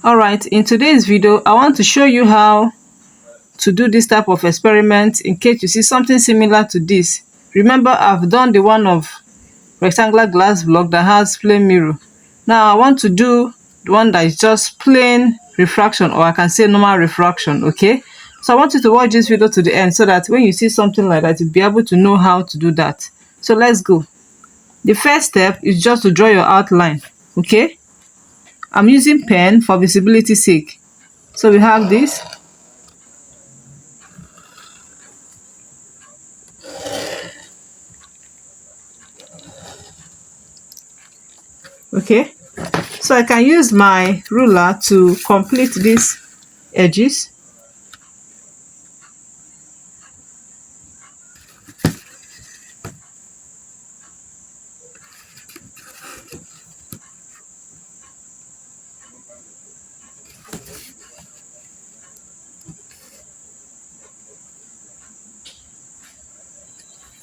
Alright, in today's video I want to show you how to do this type of experiment in case you see something similar to this. Remember, I've done the one of rectangular glass block that has plain mirror. Now I want to do the one that is just plain refraction, or I can say normal refraction. Okay, so I want you to watch this video to the end so that when you see something like that, you'll be able to know how to do that. So let's go. The first step is just to draw your outline. Okay, I'm using pen for visibility sake. So we have this. Okay, so I can use my ruler to complete these edges.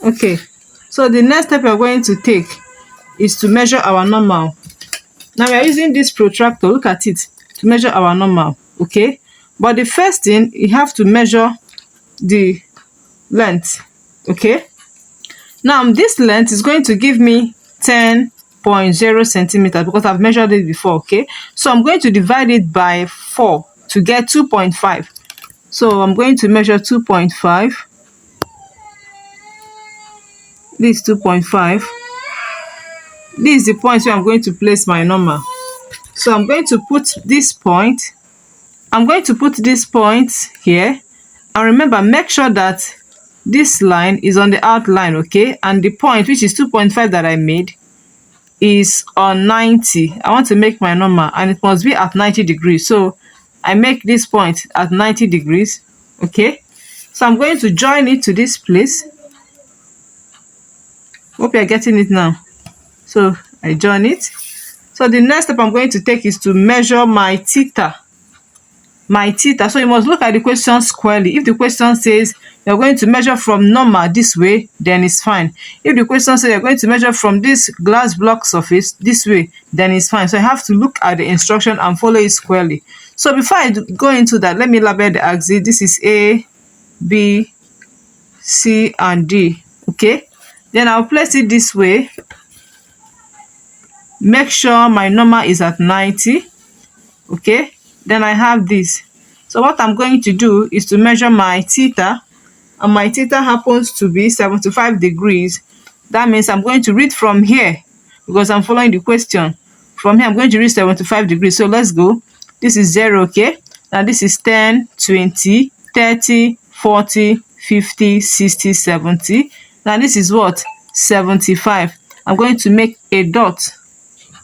Okay, so the next step we're going to take is to measure our normal. Now we are using this protractor, look at it, to measure our normal. Okay, but the first thing, you have to measure the length. Okay, now this length is going to give me 10.0 centimeters because I've measured it before. Okay, so I'm going to divide it by 4 to get 2.5. So I'm going to measure 2.5. This is 2.5. This is the point where I'm going to place my normal. So I'm going to put this point. I'm going to put this point here. And remember, make sure that this line is on the outline, okay? And the point, which is 2.5 that I made, is on 90. I want to make my normal, and it must be at 90 degrees. So I make this point at 90 degrees, okay? So I'm going to join it to this place. Hope you're getting it now. So I join it. So the next step I'm going to take is to measure my theta. My theta. So you must look at the question squarely. If the question says you're going to measure from normal this way, then it's fine. If the question says you're going to measure from this glass block surface this way, then it's fine. So I have to look at the instruction and follow it squarely. So before I go into that, let me label the axis. This is A, B, C, and D. Okay. Then I'll place it this way. Make sure my normal is at 90. Okay, then I have this. So what I'm going to do is to measure my theta, and my theta happens to be 75 degrees. That means I'm going to read from here because I'm following the question. From here I'm going to read 75 degrees. So let's go. This is 0. Okay, now this is 10, 20, 30, 40, 50, 60, 70. Now this is what? 75. I'm going to make a dot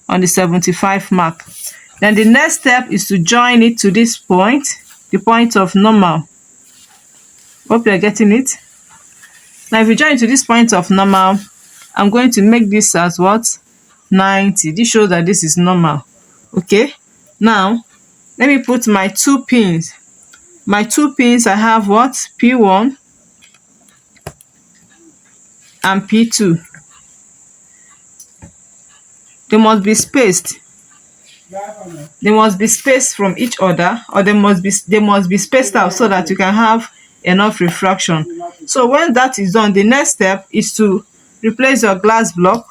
on the 75 mark. Then the next step is to join it to this point, the point of normal. Hope you're getting it. Now if you join to this point of normal, I'm going to make this as what? 90. This shows that this is normal. Okay, now let me put my 2 pins. My 2 pins, I have what? P1 and P2. They must be spaced. They must be spaced from each other, or they must be spaced out so that you can have enough refraction. So when that is done, the next step is to replace your glass block.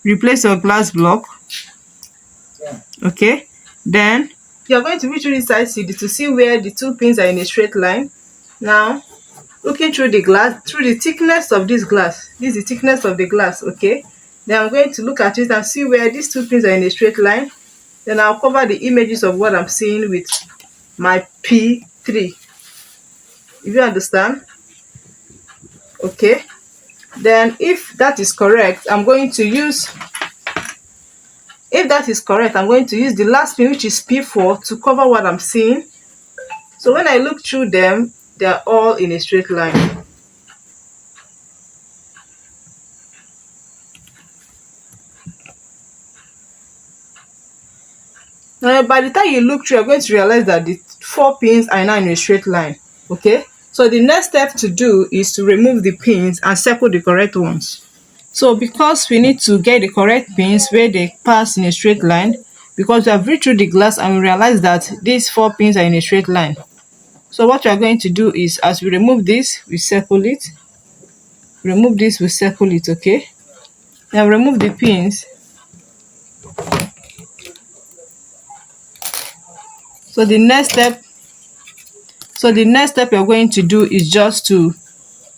Replace your glass block. Okay. Then you're going to reach through this side CD to see where the 2 pins are in a straight line. Now, looking through the glass, through the thickness of this glass. This is the thickness of the glass. Okay. Then I'm going to look at it and see where these 2 pins are in a straight line. Then I'll cover the images of what I'm seeing with my P3. If you understand. Okay. Then if that is correct, I'm going to use the last pin, which is P4, to cover what I'm seeing. So when I look through them, they are all in a straight line. Now, by the time you look through, you're going to realize that the 4 pins are now in a straight line. Okay, so the next step to do is to remove the pins and circle the correct ones. So because we need to get the correct pins where they pass in a straight line, because we have read through the glass and we realize that these 4 pins are in a straight line. So what we are going to do is, as we remove this, we circle it. Remove this, we circle it, okay? Now remove the pins. So the next step you're going to do is just to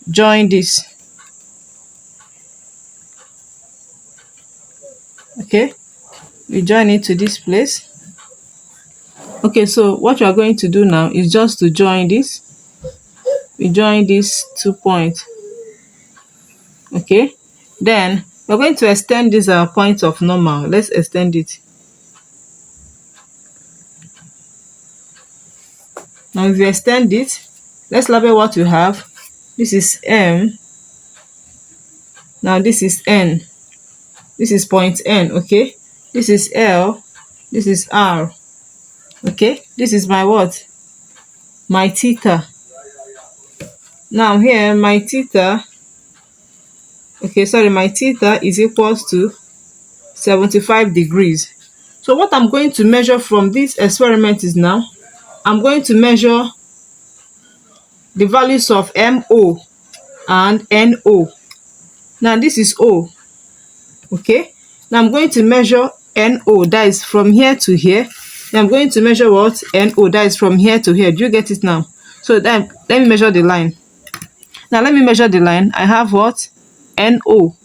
join this. Okay, we join it to this place. Okay, so what you are going to do now is just to join this. We join these 2 points. Okay, then we're going to extend this point of normal. Let's extend it. Now if you extend it, let's label what you have. This is M. Now this is N. This is point N, okay? This is L. This is R. Okay, this is my what? My theta. Now here, my theta, my theta is equals to 75 degrees. So what I'm going to measure from this experiment is now, I'm going to measure the values of MO and NO. Now this is O, okay? Now I'm going to measure NO, that is from here to here. Now I'm going to measure what? NO, that is from here to here. Do you get it now? So then let me measure the line. Now let me measure the line. I have what? NO.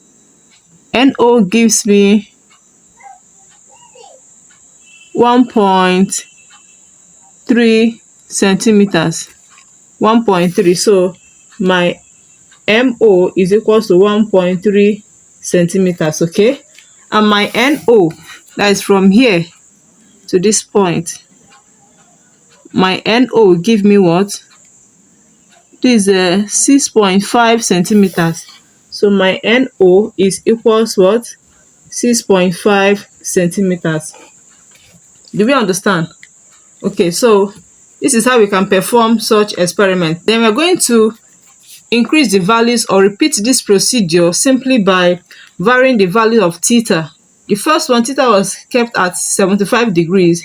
NO gives me 1.3 centimeters. 1.3. So my MO is equals to 1.3 centimeters, okay? And my NO, that is from here to this point, my NO give me what? This is 6.5 centimeters. So my NO is equals what? 6.5 centimeters. Do we understand? Okay, so this is how we can perform such experiment. Then we're going to increase the values or repeat this procedure simply by varying the value of theta. The first one, theta was kept at 75 degrees.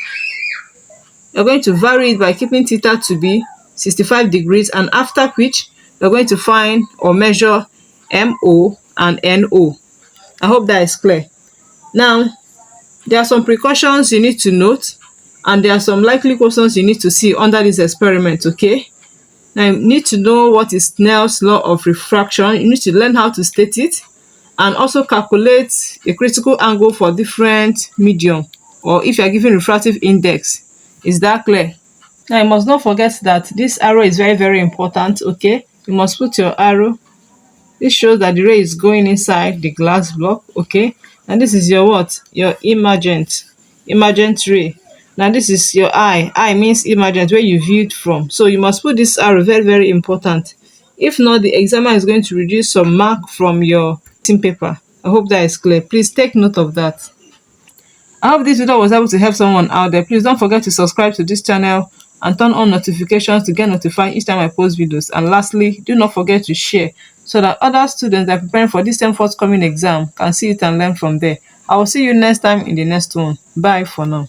We're going to vary it by keeping theta to be 65 degrees, and after which we're going to find or measure MO and NO. I hope that is clear. Now, there are some precautions you need to note, and there are some likely questions you need to see under this experiment, okay? Now, you need to know what is Snell's law of refraction. You need to learn how to state it, and also calculate a critical angle for different medium, or if you are given refractive index. Is that clear? Now, you must not forget that this arrow is very, very important, okay? You must put your arrow. This shows that the ray is going inside the glass block, okay? And this is your what? Your emergent ray. Now this is your eye. Eye means emergent, where you viewed from. So you must put this arrow, very, very important. If not, the examiner is going to reduce some mark from your written paper. I hope that is clear. Please take note of that. I hope this video was able to help someone out there. Please don't forget to subscribe to this channel and turn on notifications to get notified each time I post videos. And lastly, do not forget to share so that other students that are preparing for this same forthcoming exam can see it and learn from there. I will see you next time in the next one. Bye for now.